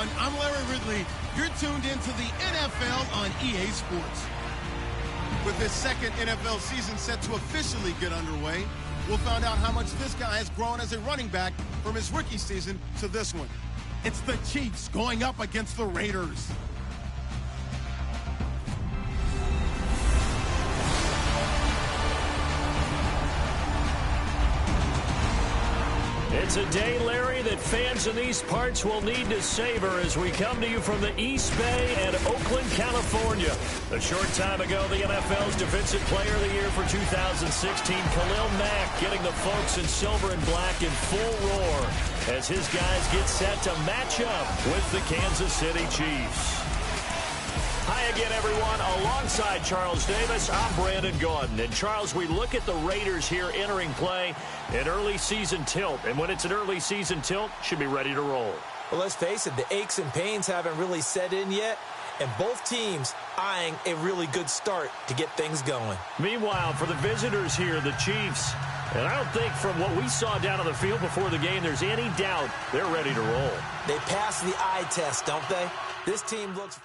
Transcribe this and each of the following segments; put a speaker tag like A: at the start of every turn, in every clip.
A: everyone. I'm Larry Ridley. You're tuned into the NFL on EA Sports. With this second NFL season set to officially get underway, we'll find out how much this guy has grown as a running back from his rookie season to this one. It's the Chiefs going up against the Raiders.
B: It's a day, Larry, that fans in these parts will need to savor as we come to you from the East Bay and Oakland, California. A short time ago, the NFL's Defensive Player of the Year for 2016, Khalil Mack, getting the folks in silver and black in full roar as his guys get set to match up with the Kansas City Chiefs. Hi again, everyone. Alongside Charles Davis, I'm Brandon Gaudin. And, Charles, we look at the Raiders here entering play in early season tilt. And when it's an early season tilt, should be ready to roll.
C: Well, let's face it, the aches and pains haven't really set in yet. And both teams eyeing a really good start to get things going.
B: Meanwhile, for the visitors here, the Chiefs, and I don't think from what we saw down on the field before the game, there's any doubt they're ready to roll.
C: They pass the eye test, don't they? This team looks...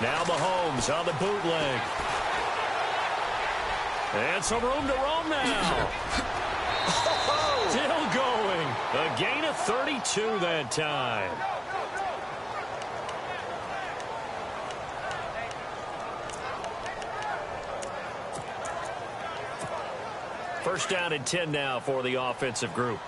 B: Now Mahomes on the bootleg. And some room to roam now. Still going. A gain of 32 that time. First down and 10 now for the offensive group.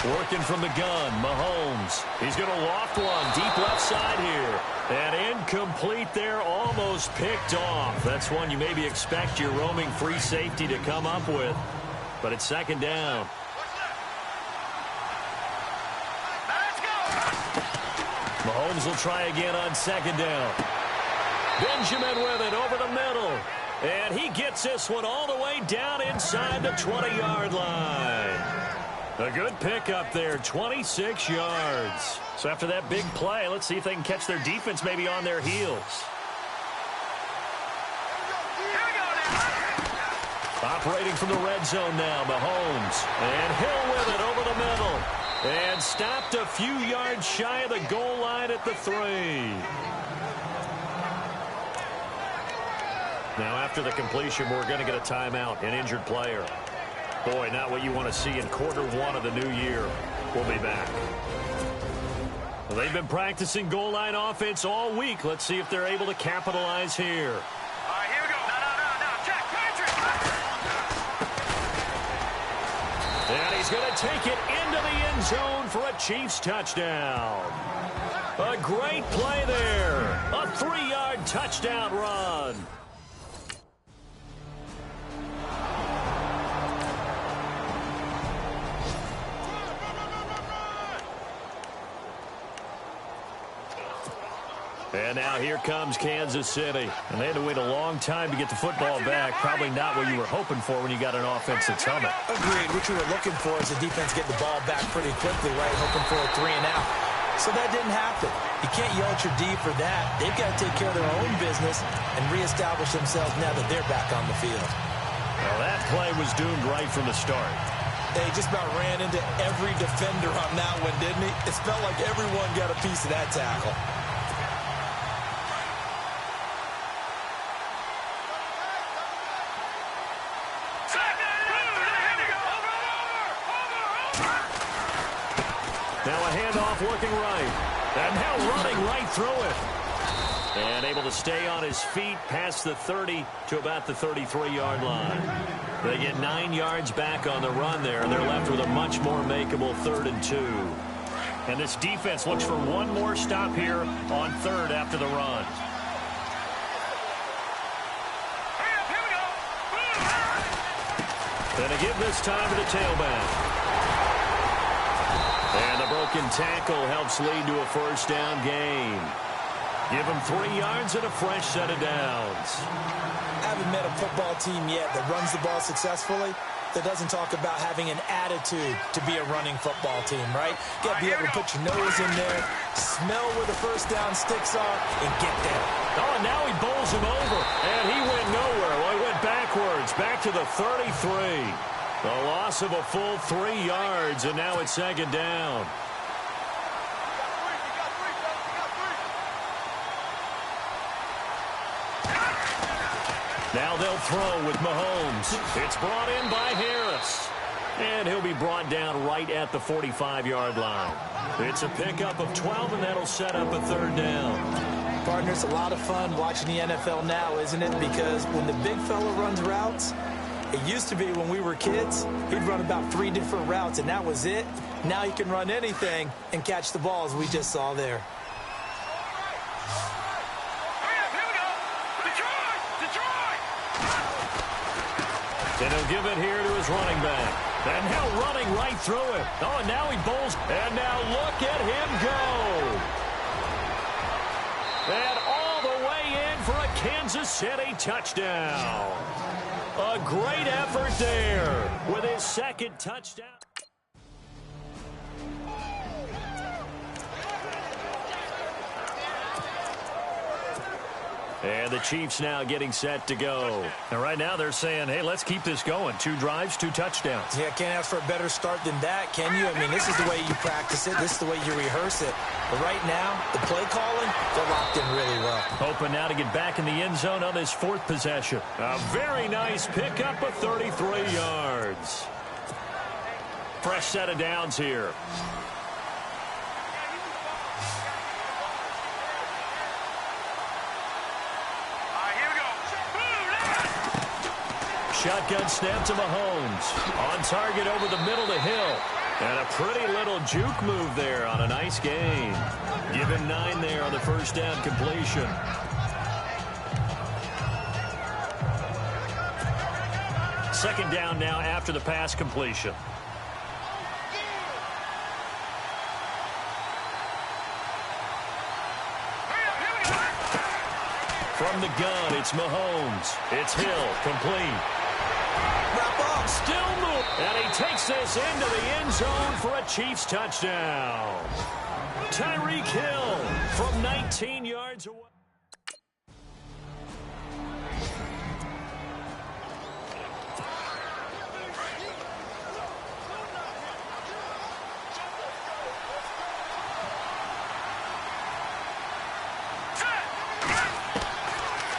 B: Working from the gun, Mahomes. He's going to loft one deep left side here. And incomplete there, almost picked off. That's one you maybe expect your roaming free safety to come up with. But it's second down. Mahomes will try again on second down. Benjamin with it over the middle. And he gets this one all the way down inside the 20-yard line. A good pickup there, 26 yards. So after that big play, let's see if they can catch their defense maybe on their heels. Operating from the red zone now, Mahomes. And Hill with it over the middle. And stopped a few yards shy of the goal line at the 3. Now after the completion, we're going to get a timeout, an injured player. Boy, not what you want to see in quarter one of the new year. We'll be back. Well, they've been practicing goal line offense all week. Let's see if they're able to capitalize here.
D: All right, here we go. No. Check. Patrick.
B: And he's going to take it into the end zone for a Chiefs touchdown. A great play there. A 3-yard touchdown run. And now here comes Kansas City. And they had to wait a long time to get the football back. Probably not what you were hoping for when you got an offense that's humming.
C: Agreed. What you were looking for is the defense get the ball back pretty quickly, right? Hoping for a 3 and out. So that didn't happen. You can't yell at your D for that. They've got to take care of their own business and reestablish themselves now that they're back on the field.
B: Well, that play was doomed right from the start.
C: They just about ran into every defender on that one, didn't he? It felt like everyone got a piece of that tackle.
B: Now a handoff working right. And now running right through it. And able to stay on his feet past the 30 to about the 33-yard line. They get 9 yards back on the run there, and they're left with a much more makeable 3rd and 2. And this defense looks for one more stop here on 3rd after the run. And a give this time to the tailback. And the broken tackle helps lead to a first down gain. Give him 3 yards and a fresh set of downs.
C: I haven't met a football team yet that runs the ball successfully that doesn't talk about having an attitude to be a running football team, right? You got to be able to put your nose in there, smell where the first down sticks are, and get there.
B: Oh, and now he bowls him over, and he went nowhere. Well, he went backwards, back to the 33. The loss of a full 3 yards, and now it's second down. Now they'll throw with Mahomes. It's brought in by Harris. And he'll be brought down right at the 45-yard line. It's a pickup of 12, and that'll set up a third down.
C: Partner, it's a lot of fun watching the NFL now, isn't it? Because when the big fella runs routes, it used to be when we were kids, he'd run about 3 different routes, and that was it. Now he can run anything and catch the ball, as we just saw there.
B: And he'll give it here to his running back. And now running right through it. Oh, and now he bowls. And now look at him go. And all the way in for a Kansas City touchdown. A great effort there with his second touchdown. And the Chiefs now getting set to go. And right now they're saying, hey, let's keep this going. 2 drives, 2 touchdowns.
C: Yeah, can't ask for a better start than that, can you? I mean, this is the way you practice it. This is the way you rehearse it. But right now, the play calling, they're locked in really well.
B: Hoping now to get back in the end zone on this 4th possession. A very nice pickup of 33 yards. Fresh set of downs here. Shotgun snap to Mahomes. On target over the middle to Hill. And a pretty little juke move there on a nice gain. Give him 9 there on the first down completion. Second down now after the pass completion. From the gun, it's Mahomes. It's Hill, complete.
C: Wrap up.
B: Still move. And he takes this into the end zone for a Chiefs touchdown. Tyreek Hill from 19 yards away.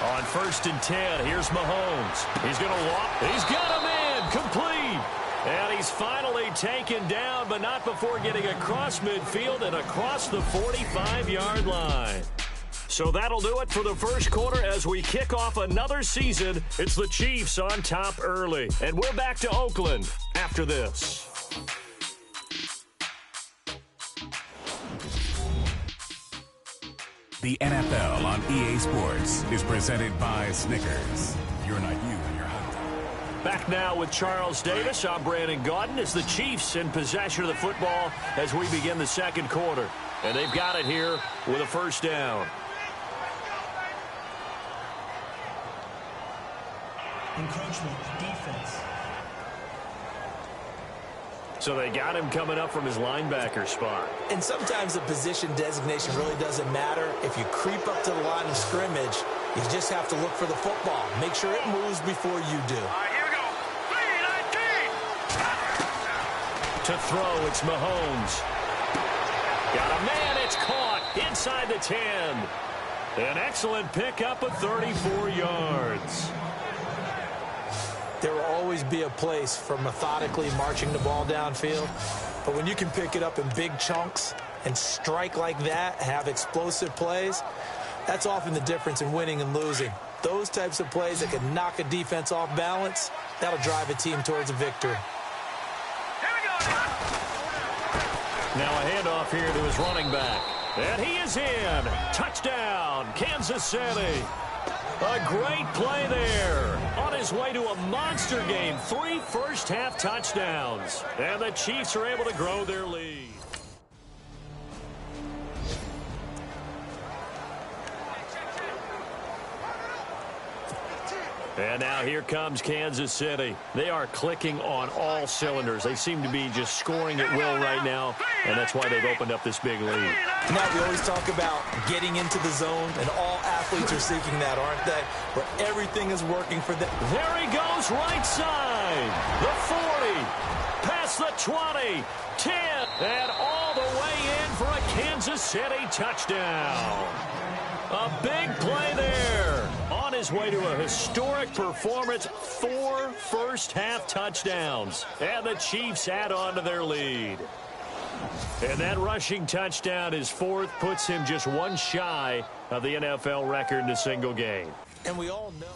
B: On 1st and 10, here's Mahomes. He's going to walk. He's got a man complete. And he's finally taken down, but not before getting across midfield and across the 45-yard line. So that'll do it for the first quarter as we kick off another season. It's the Chiefs on top early. And we're back to Oakland after this.
E: The NFL on EA Sports is presented by Snickers. You're not you and you're hungry.
B: Back now with Charles Davis. I'm Brandon Gaudin. It's the Chiefs in possession of the football as we begin the second quarter. And they've got it here with a first down.
F: Encroachment, defense.
C: So they got him coming up from his linebacker spot. And sometimes the position designation really doesn't matter. If you creep up to the line of scrimmage, you just have to look for the football. Make sure it moves before you do.
D: All right, here we go. 3-19.
B: To throw, it's Mahomes. Got a man, it's caught inside the 10. An excellent pickup of 34 yards.
C: There will always be a place for methodically marching the ball downfield. But when you can pick it up in big chunks and strike like that, have explosive plays, that's often the difference in winning and losing. Those types of plays that can knock a defense off balance, that'll drive a team towards a victory.
B: Now a handoff here to his running back. And he is in. Touchdown, Kansas City. A great play there. On his way to a monster game, 3 first-half touchdowns. And the Chiefs are able to grow their lead. And now here comes Kansas City. They are clicking on all cylinders. They seem to be just scoring at will right now, and that's why they've opened up this big lead.
C: Now, we always talk about getting into the zone, and all athletes are seeking that, aren't they? Where everything is working for them.
B: There he goes, right side. The 40, past the 20, 10, and all the way in for a Kansas City touchdown. A big play there. On his way to a historic performance, 4 first-half touchdowns. And the Chiefs add on to their lead. And that rushing touchdown, his 4th, puts him just 1 shy of the NFL record in a single game.
C: And we all know.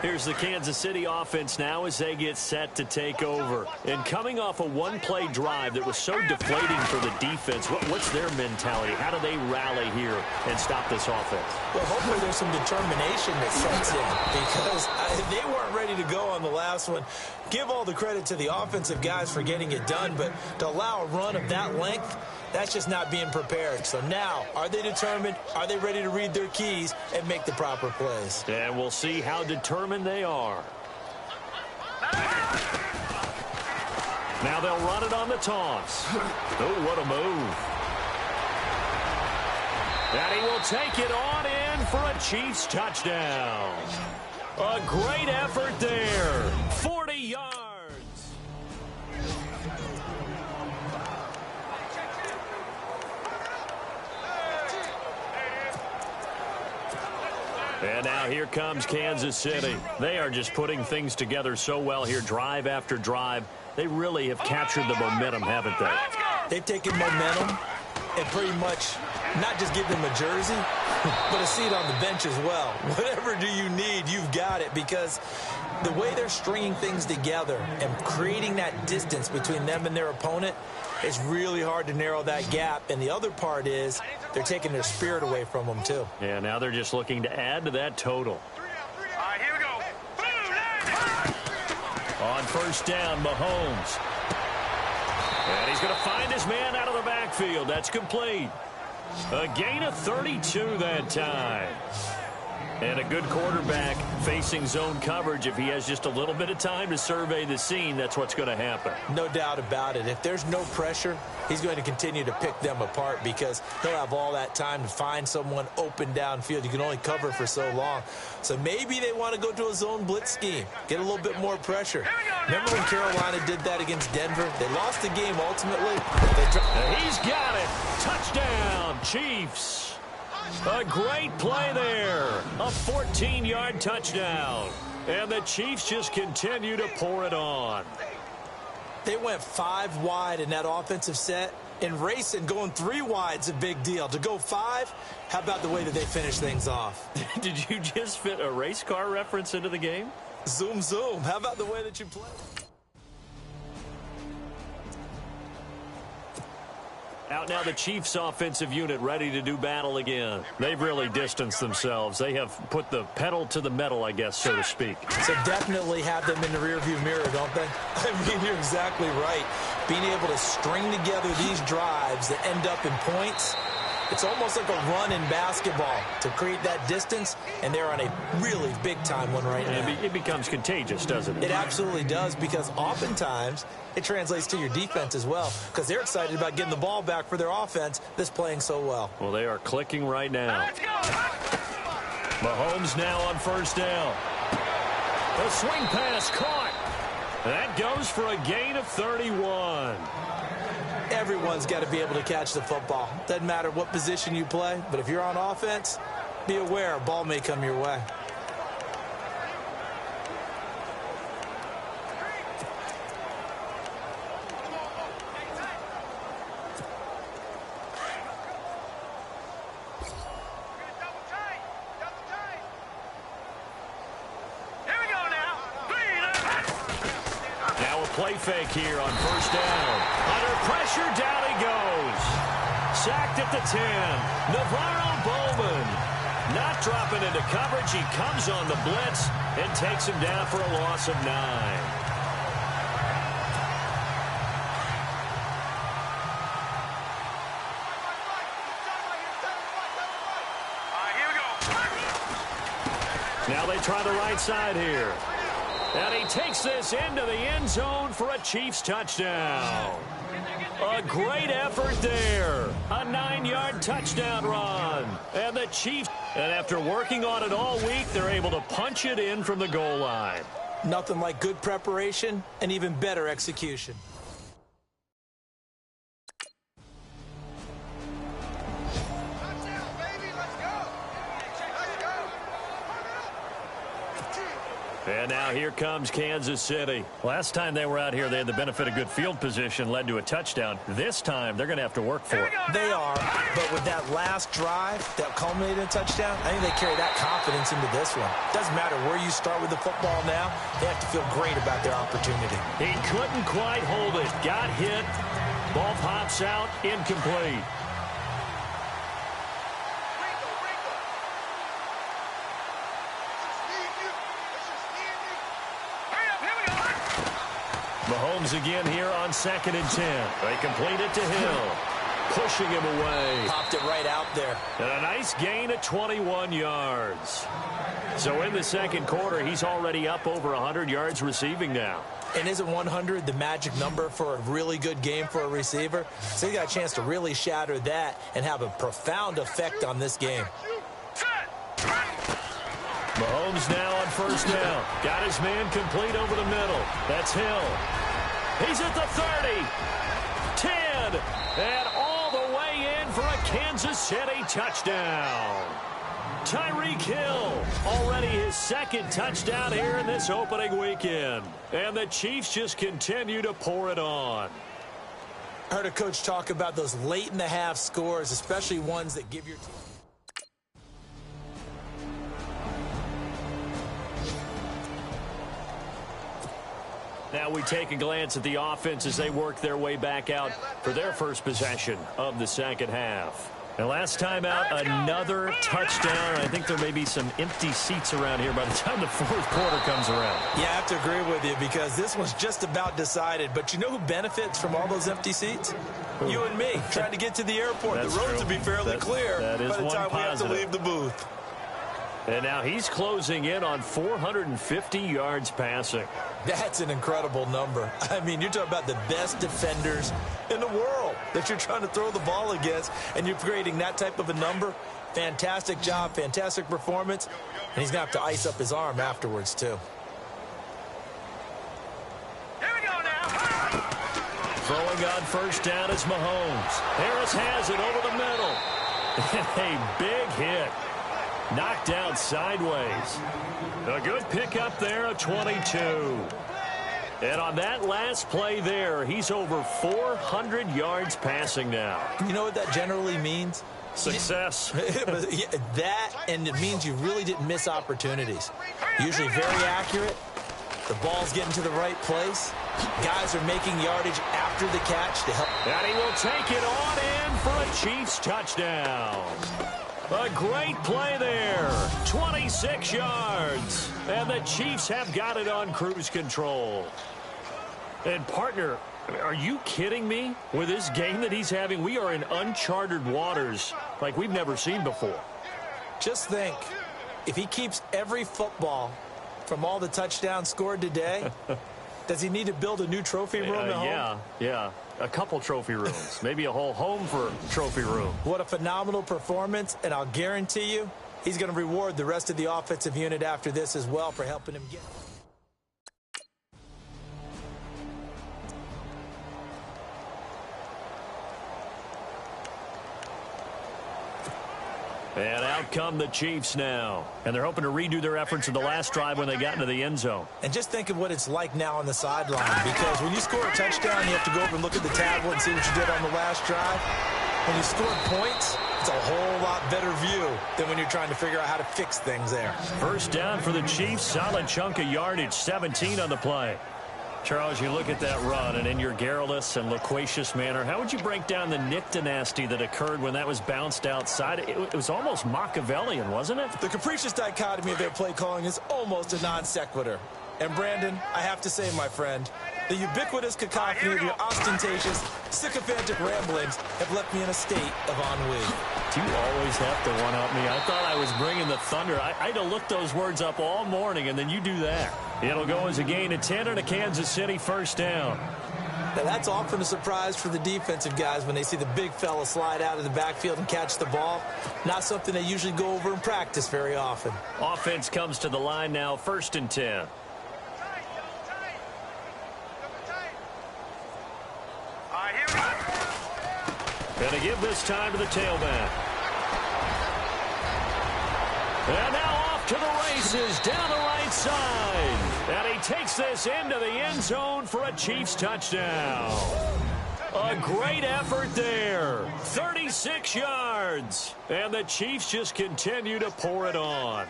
B: Here's the Kansas City offense now as they get set to take over. And coming off a one-play drive that was so deflating for the defense, what's their mentality? How do they rally here and stop this offense?
C: Well, hopefully there's some determination that sets in because they weren't ready to go on the last one. Give all the credit to the offensive guys for getting it done, but to allow a run of that length, that's just not being prepared. So now, are they determined? Are they ready to read their keys and make the proper plays?
B: And we'll see how determined they are. Now they'll run it on the toss. Oh, what a move. And he will take it on in for a Chiefs touchdown. A great effort there. 40 yards. And now here comes Kansas City. They are just putting things together so well here, drive after drive. They really have captured the momentum, haven't they?
C: They've taken momentum and pretty much not just give them a jersey, but a seat on the bench as well. Whatever do you need, you've got it, because the way they're stringing things together and creating that distance between them and their opponent, it's really hard to narrow that gap. And the other part is they're taking their spirit away from them, too.
B: Yeah, now they're just looking to add to that total.
D: All right, here we go.
B: On first down, Mahomes. And he's going to find his man out of the backfield. That's complete. A gain of 32 that time. And a good quarterback facing zone coverage. If he has just a little bit of time to survey the scene, that's what's going to happen.
C: No doubt about it. If there's no pressure, he's going to continue to pick them apart because he'll have all that time to find someone open downfield. You can only cover for so long. So maybe they want to go to a zone blitz scheme, get a little bit more pressure. Remember when Carolina did that against Denver? They lost the game ultimately.
B: He's got it. Touchdown, Chiefs. A great play there. A 14-yard touchdown. And the Chiefs just continue to pour it on.
C: They went 5 wide in that offensive set. And racing, going 3 wide's a big deal. To go 5, how about the way that they finish things off?
B: Did you just fit a race car reference into the game?
C: Zoom, zoom. How about the way that you play?
B: Out now the Chiefs offensive unit ready to do battle again. They've really distanced themselves. They have put the pedal to the metal, I guess, so to speak.
C: So definitely have them in the rearview mirror, don't they? I mean, you're exactly right. Being able to string together these drives that end up in points, it's almost like a run in basketball to create that distance, and they're on a really big-time one right now.
B: It becomes contagious, doesn't it?
C: It absolutely does, because oftentimes it translates to your defense as well, because they're excited about getting the ball back for their offense that's playing so well.
B: Well, they are clicking right now. Mahomes now on first down. The swing pass caught. That goes for a gain of 31.
C: Everyone's got to be able to catch the football. Doesn't matter what position you play, but if you're on offense, be aware a ball may come your way.
B: play fake here on first down. Under pressure, down he goes. Sacked at the 10. Navarro Bowman not dropping into coverage. He comes on the blitz and takes him down for a loss of 9. Now they try the right side here. And he takes this into the end zone for a Chiefs touchdown. A great effort there. A 9-yard touchdown run. And the Chiefs, and after working on it all week, they're able to punch it in from the goal line.
C: Nothing like good preparation and even better execution.
B: And now here comes Kansas City. Last time they were out here, they had the benefit of good field position, led to a touchdown. This time, they're going to have to work for it.
C: They are, but with that last drive that culminated in a touchdown, I think they carry that confidence into this one. Doesn't matter where you start with the football now, they have to feel great about their opportunity.
B: He couldn't quite hold it. Got hit. Ball pops out, incomplete. Mahomes again here on 2nd and 10. They complete it to Hill. Pushing him away.
C: Popped it right out there.
B: And a nice gain of 21 yards. So in the second quarter, he's already up over 100 yards receiving now.
C: And isn't 100 the magic number for a really good game for a receiver? So he got a chance to really shatter that and have a profound effect on this game.
B: Mahomes now on first down. Got his man complete over the middle. That's Hill. He's at the 30. 10. And all the way in for a Kansas City touchdown. Tyreek Hill, already his second touchdown here in this opening weekend. And the Chiefs just continue to pour it on.
C: I heard a coach talk about those late in the half scores, especially ones that give your team.
B: Now we take a glance at the offense as they work their way back out for their first possession of the second half. And last time out, another touchdown. I think there may be some empty seats around here by the time the fourth quarter comes around.
C: Yeah, I have to agree with you because this one's just about decided. But you know who benefits from all those empty seats? You and me, trying to get to the airport.
B: That's
C: the roads
B: true.
C: will be fairly clear
B: by the time
C: we have to leave the booth.
B: And now he's closing in on 450 yards passing.
C: That's an incredible number. I mean, you're talking about the best defenders in the world that you're trying to throw the ball against, and you're creating that type of a number. Fantastic job, fantastic performance, and he's going to have to ice up his arm afterwards, too.
D: Here we go now.
B: Throwing on first down is Mahomes. Harris has it over the middle. A big hit. Knocked down sideways. A good pickup there, a 22. And on that last play there, he's over 400 yards passing now.
C: You know what that generally means?
B: Success.
C: That, and it means you really didn't miss opportunities. Usually very accurate. The ball's getting to the right place. Guys are making yardage after the catch to help.
B: And he will take it on in for a Chiefs touchdown. A great play there. 26 yards. And the Chiefs have got it on cruise control. And, partner, are you kidding me? With this game that he's having, we are in uncharted waters like we've never seen before.
C: Just think, if he keeps every football from all the touchdowns scored today, does he need to build a new trophy room at home?
B: Yeah. A couple trophy rooms. Maybe a whole home for trophy room.
C: What a phenomenal performance, and I'll guarantee you he's going to reward the rest of the offensive unit after this as well for helping him get.
B: And out come the Chiefs now. And they're hoping to redo their efforts in the last drive when they got into the end zone.
C: And just think of what it's like now on the sideline, because when you score a touchdown, you have to go over and look at the tablet and see what you did on the last drive. When you score points, it's a whole lot better view than when you're trying to figure out how to fix things there.
B: First down for the Chiefs. Solid chunk of yardage, 17 on the play. Charles, you look at that run, and in your garrulous and loquacious manner, how would you break down the Nick dynasty that occurred when that was bounced outside? It was almost Machiavellian, wasn't it?
C: The capricious dichotomy of their play calling is almost a non sequitur. And, Brandon, I have to say, my friend, the ubiquitous cacophony of your ostentatious, sycophantic ramblings have left me in a state of ennui.
B: Do you always have to one-up me? I thought I was bringing the thunder. I had to look those words up all morning, and then you do that. It'll go as a gain of 10 and a Kansas City first down.
C: Now, that's often a surprise for the defensive guys when they see the big fella slide out of the backfield and catch the ball. Not something they usually go over in practice very often.
B: Offense comes to the line now, 1st and 10. Going to give this time to the tailback. And now off to the races down the right side. And he takes this into the end zone for a Chiefs touchdown. A great effort there. 36 yards. And the Chiefs just continue to pour it on.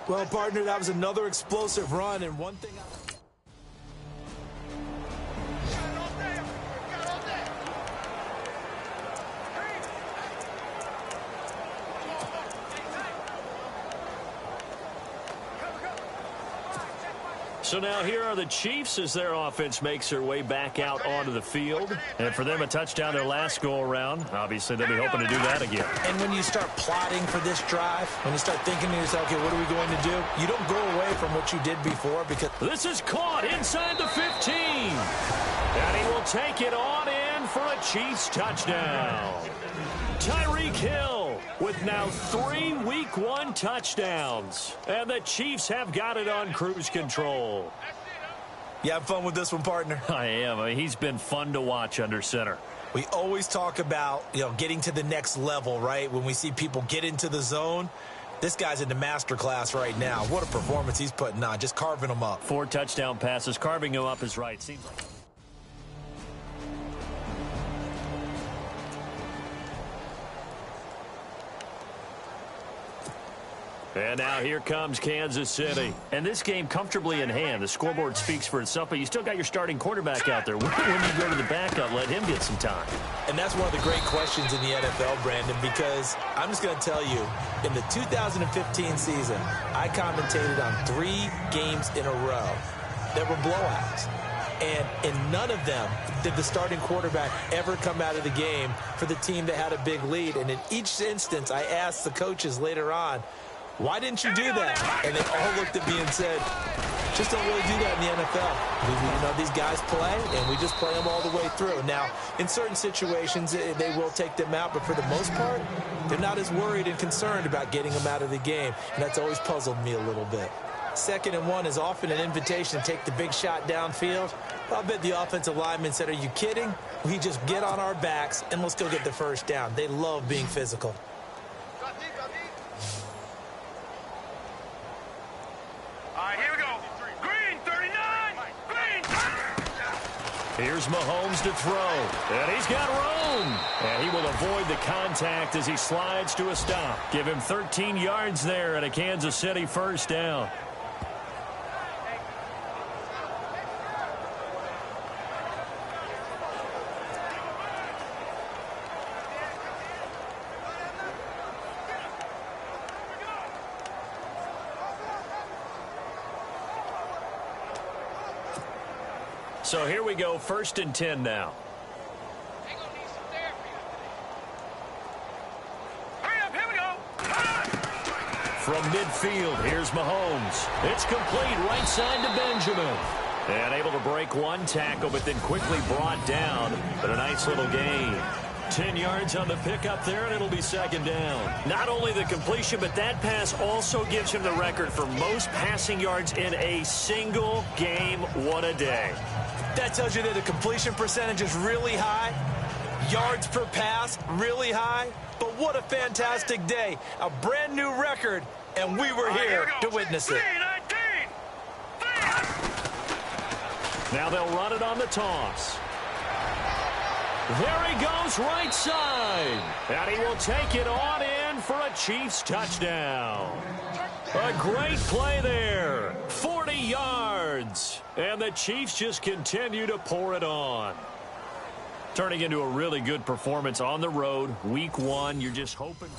C: Well, partner, that was another explosive run. And one thing
B: So now here are the Chiefs as their offense makes their way back out onto the field. And for them, a touchdown their last go-around. Obviously, they'll be hoping to do that again.
C: And when you start plotting for this drive, when you start thinking to yourself, okay, what are we going to do? You don't go away from what you did before because...
B: This is caught inside the 15. And he will take it on in for a Chiefs touchdown. Tyreek Hill with now 3 Week 1 touchdowns. And the Chiefs have got it on cruise control.
C: You have fun with this one, partner?
B: I am. I mean, he's been fun to watch under center.
C: We always talk about, getting to the next level, right? When we see people get into the zone, this guy's in the master class right now. What a performance he's putting on, just carving them up.
B: 4 touchdown passes. Carving him up is right. Seems like... And now here comes Kansas City. And this game comfortably in hand. The scoreboard speaks for itself, but you still got your starting quarterback out there. When you go to the backup, let him get some time.
C: And that's one of the great questions in the NFL, Brandon, because I'm just going to tell you, in the 2015 season, I commentated on 3 games in a row that were blowouts. And in none of them did the starting quarterback ever come out of the game for the team that had a big lead. And in each instance, I asked the coaches later on, why didn't you do that? And they all looked at me and said, just don't really do that in the NFL. These guys play, and we just play them all the way through. Now, in certain situations, they will take them out, but for the most part, they're not as worried and concerned about getting them out of the game. And that's always puzzled me a little bit. 2nd and 1 is often an invitation to take the big shot downfield. I'll bet the offensive lineman said, are you kidding? We just get on our backs, and let's go get the first down. They love being physical.
B: Here's Mahomes to throw, and he's got room. And he will avoid the contact as he slides to a stop. Give him 13 yards there at a Kansas City first down. So here we go, 1st and 10 now. From midfield, here's Mahomes. It's complete right side to Benjamin. And able to break 1 tackle, but then quickly brought down. But a nice little gain. 10 yards on the pickup there, and it'll be 2nd down. Not only the completion, but that pass also gives him the record for most passing yards in a single game. What a day.
C: That tells you that the completion percentage is really high. Yards per pass, really high. But what a fantastic day. A brand new record, and we were here to witness it.
B: Now they'll run it on the toss. There he goes right side. And he will take it on in for a Chiefs touchdown. A great play there. 40 yards. And the Chiefs just continue to pour it on. Turning into a really good performance on the road. Week 1, you're just hoping.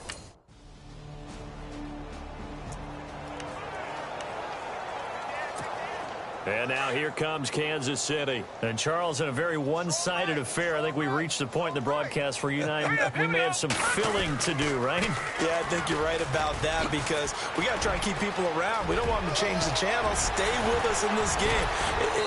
B: And now here comes Kansas City. And Charles, in a very one-sided affair, I think we reached the point in the broadcast where you and I, we may have some filling to do, right?
C: Yeah, I think you're right about that because we got to try and keep people around. We don't want them to change the channel. Stay with us in this game.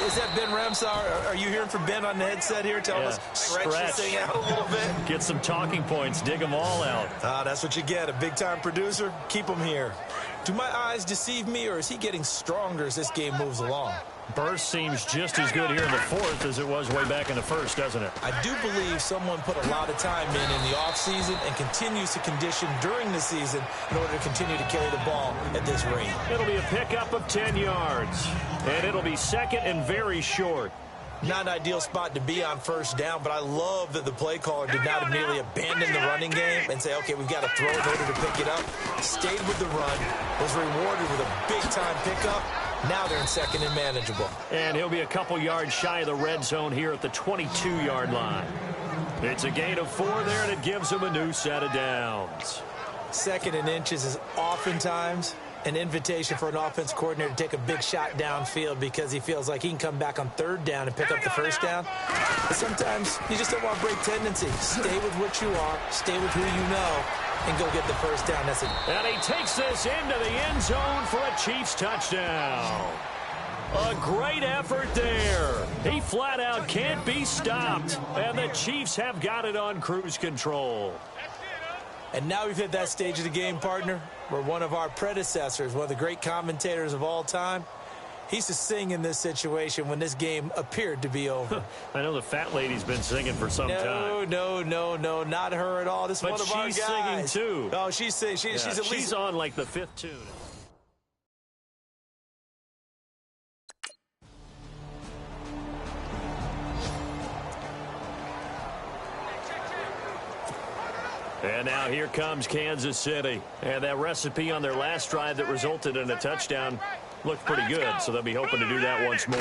C: Is that Ben Ramsar? Are you hearing from Ben on the headset here telling us stretch this thing out a little bit?
B: Get some talking points. Dig them all out.
C: That's what you get. A big-time producer. Keep them here. Do my eyes deceive me, or is he getting stronger as this game moves along?
B: Burst seems just as good here in the fourth as it was way back in the first, doesn't it?
C: I do believe someone put a lot of time in the offseason and continues to condition during the season in order to continue to carry the ball at this rate.
B: It'll be a pickup of 10 yards, and it'll be second and very short.
C: Not an ideal spot to be on first down, but I love that the play caller did not immediately abandon the running game and say, okay, we've got to throw in order to pick it up. Stayed with the run, was rewarded with a big-time pickup. Now they're in second and manageable.
B: And he'll be a couple yards shy of the red zone here at the 22-yard line. It's a gain of 4 there, and it gives him a new set of downs.
C: Second and inches is oftentimes an invitation for an offense coordinator to take a big shot downfield because he feels like he can come back on third down and pick up the first down. But sometimes you just don't want to break tendency. Stay with what you are, stay with who you know, and go get the first down. That's it.
B: And he takes this into the end zone for a Chiefs touchdown. A great effort there. He flat out can't be stopped. And the Chiefs have got it on cruise control.
C: And now we've hit that stage of the game, partner, where one of our predecessors, one of the great commentators of all time, he used to sing in this situation when this game appeared to be over.
B: I know the fat lady's been singing for some time.
C: No, not her at all. This is one of our guys.
B: But she's singing too.
C: Oh, she's singing. She's at least.
B: She's on like the 5th tune. And now here comes Kansas City. And that recipe on their last drive that resulted in a touchdown looked pretty good, so they'll be hoping to do that once more.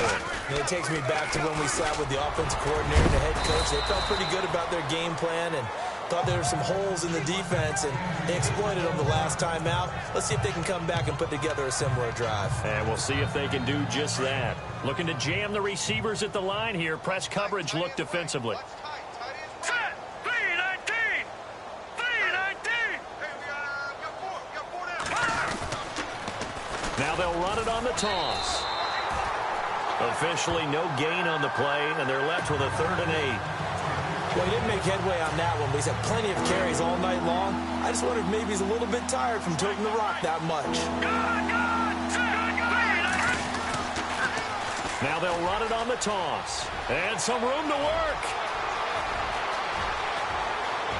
C: And it takes me back to when we sat with the offensive coordinator and the head coach. They felt pretty good about their game plan and thought there were some holes in the defense, and they exploited them the last time out. Let's see if they can come back and put together a similar drive.
B: And we'll see if they can do just that. Looking to jam the receivers at the line here. Press coverage look defensively. Now they'll run it on the toss. Officially no gain on the play, and they're left with a 3rd and 8.
C: Well, he didn't make headway on that one, but he's had plenty of carries all night long. I just wondered if maybe he's a little bit tired from toting the rock that much.
B: Now they'll run it on the toss. And some room to work.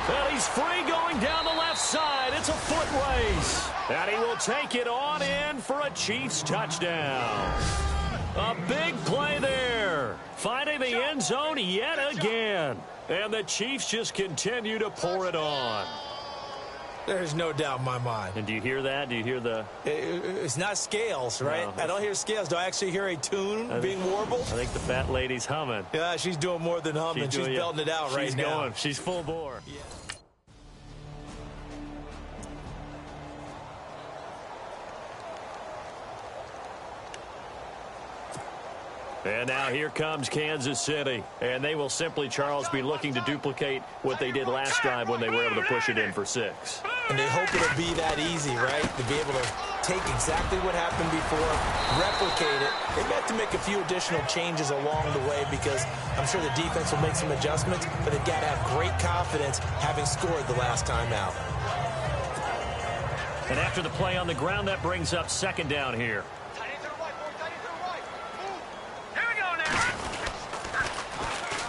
B: And he's free going down the left side. It's a foot race. And he will take it on in for a Chiefs touchdown. A big play there. Finding the end zone yet again. And the Chiefs just continue to pour it on.
C: There's no doubt in my mind.
B: And do you hear that? Do you hear the...
C: It's not scales, right? No, I don't hear scales. Do I actually hear a tune being warbled?
B: I think the fat lady's humming.
C: Yeah, she's doing more than humming. She's belting it out right now.
B: She's going. She's full bore.
C: Yeah.
B: And now here comes Kansas City. And they will simply, Charles, be looking to duplicate what they did last drive when they were able to push it in for 6.
C: And they hope it'll be that easy, right? To be able to take exactly what happened before, replicate it. They've got to make a few additional changes along the way because I'm sure the defense will make some adjustments, but they've got to have great confidence having scored the last time out.
B: And after the play on the ground, that brings up 2nd down here.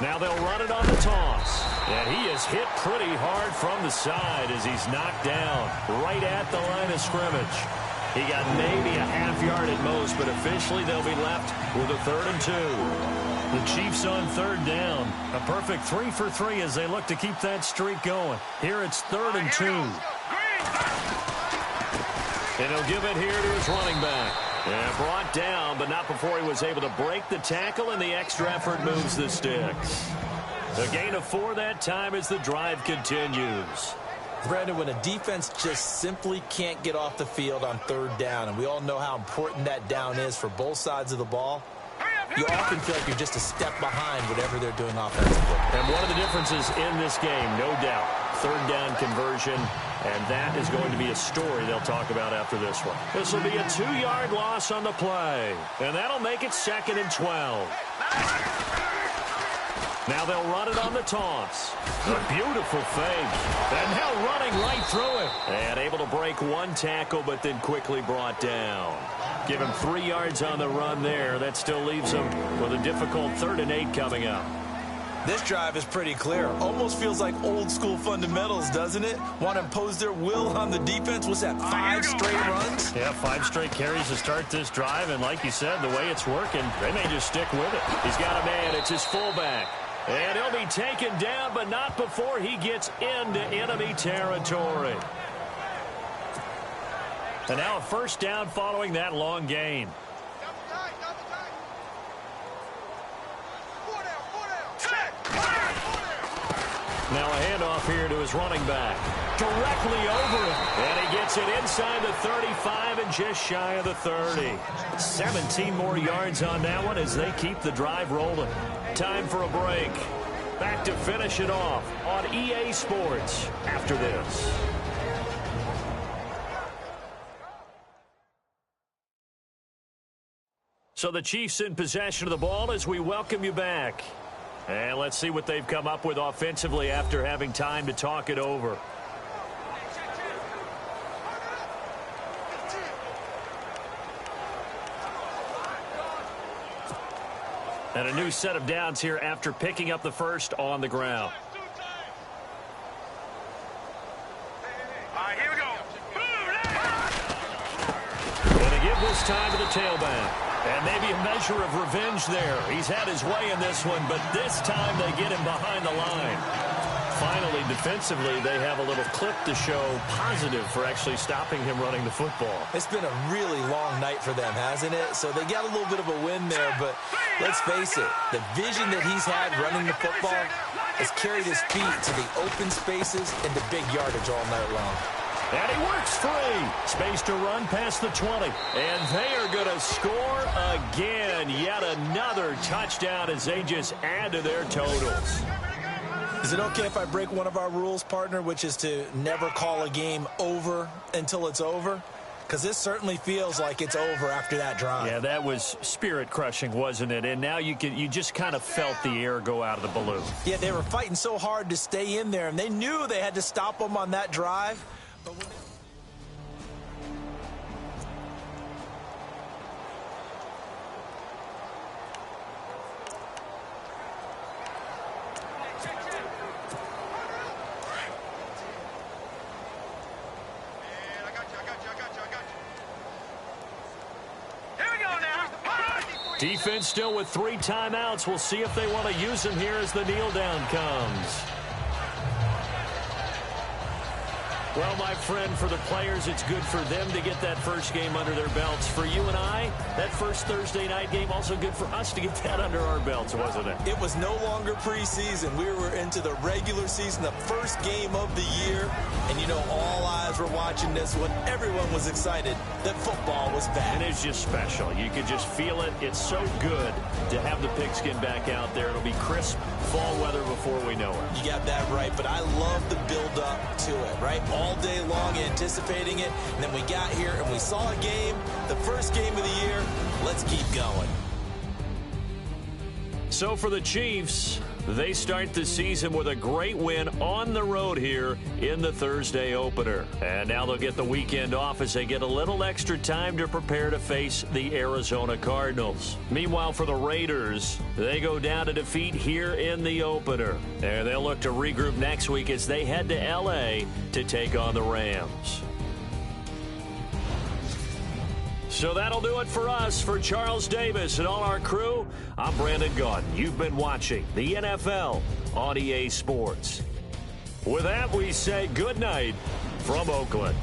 B: Now they'll run it on the toss. And he is hit pretty hard from the side as he's knocked down right at the line of scrimmage. He got maybe a half yard at most, but officially they'll be left with a 3rd and 2. The Chiefs on 3rd down. A perfect 3 for 3 as they look to keep that streak going. Here it's 3rd and 2. And he'll give it here to his running back. And brought down, but not before he was able to break the tackle, and the extra effort moves the sticks. A gain of 4 that time as the drive continues.
C: Brandon, when a defense just simply can't get off the field on 3rd down, and we all know how important that down is for both sides of the ball, you often feel like you're just a step behind whatever they're doing offensively.
B: And one of the differences in this game, no doubt, 3rd down conversion, and that is going to be a story they'll talk about after this one. This will be a 2-yard loss on the play, and that'll make it 2nd and 12. Now they'll run it on the toss. A beautiful fake. And now running right through it. And able to break 1 tackle, but then quickly brought down. Give him 3 yards on the run there. That still leaves him with a difficult 3rd and 8 coming up.
C: This drive is pretty clear. Almost feels like old school fundamentals, doesn't it? Want to impose their will on the defense. What's that, 5 straight runs?
B: Yeah, 5 straight carries to start this drive. And like you said, the way it's working, they may just stick with it. He's got a man. It's his fullback. And he'll be taken down, but not before he gets into enemy territory. And now a 1st down following that long gain. Now a handoff here to his running back. Directly over him. And he gets it inside the 35 and just shy of the 30. 17 more yards on that one as they keep the drive rolling. Time for a break. Back to finish it off on EA Sports after this. So the Chiefs in possession of the ball as we welcome you back. And let's see what they've come up with offensively after having time to talk it over. And a new set of downs here after picking up the first on the ground.
D: All right, here we go.
B: And they give this time to the tailback. And maybe a measure of revenge there. He's had his way in this one, but this time they get him behind the line. Finally, defensively, they have a little clip to show positive for actually stopping him running the football.
C: It's been a really long night for them, hasn't it? So they got a little bit of a win there, but let's face it, the vision that he's had running the football has carried his feet to the open spaces and the big yardage all night long.
B: And he works free. Space to run past the 20. And they are going to score again. Yet another touchdown as they just add to their totals.
C: Is it okay if I break one of our rules, partner, which is to never call a game over until it's over? Because this certainly feels like it's over after that drive.
B: Yeah, that was spirit-crushing, wasn't it? And now you just kind of felt the air go out of the balloon.
C: Yeah, they were fighting so hard to stay in there, and they knew they had to stop them on that drive. But when
B: defense still with 3 timeouts. We'll see if they want to use them here as the kneel down comes. Well, my friend, for the players, it's good for them to get that first game under their belts. For you and I, that first Thursday night game, also good for us to get that under our belts, wasn't it?
C: It was no longer preseason. We were into the regular season, the first game of the year. And, you know, all eyes were watching this one. Everyone was excited that football was back.
B: And it's just special. You could just feel it. It's so good to have the pigskin back out there. It'll be crisp fall weather before we know it.
C: You got that right, but I love the build-up to it, right? All day long anticipating it, and then we got here and we saw a game, the first game of the year. Let's keep going.
B: So for the Chiefs, they start the season with a great win on the road here in the Thursday opener. And now they'll get the weekend off as they get a little extra time to prepare to face the Arizona Cardinals. Meanwhile, for the Raiders, they go down to defeat here in the opener. And they'll look to regroup next week as they head to L.A. to take on the Rams. So that'll do it for us. For Charles Davis and all our crew, I'm Brandon Gaudin. You've been watching the NFL on EA Sports. With that, we say good night from Oakland.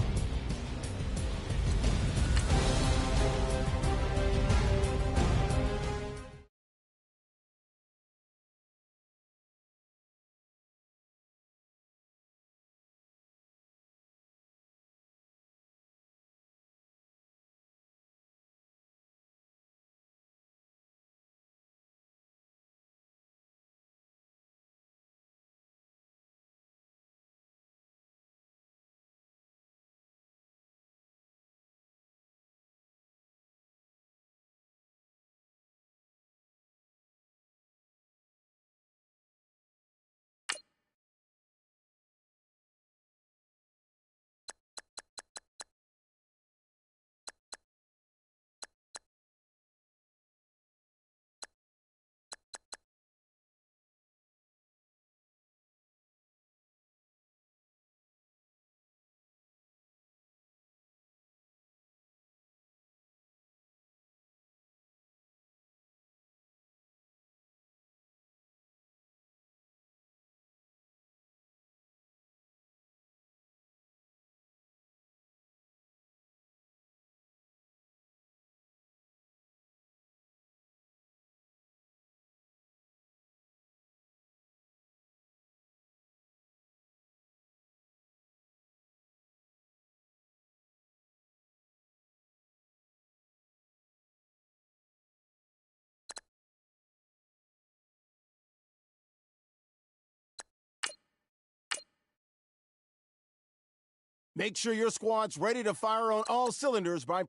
A: Make sure your squad's ready to fire on all cylinders by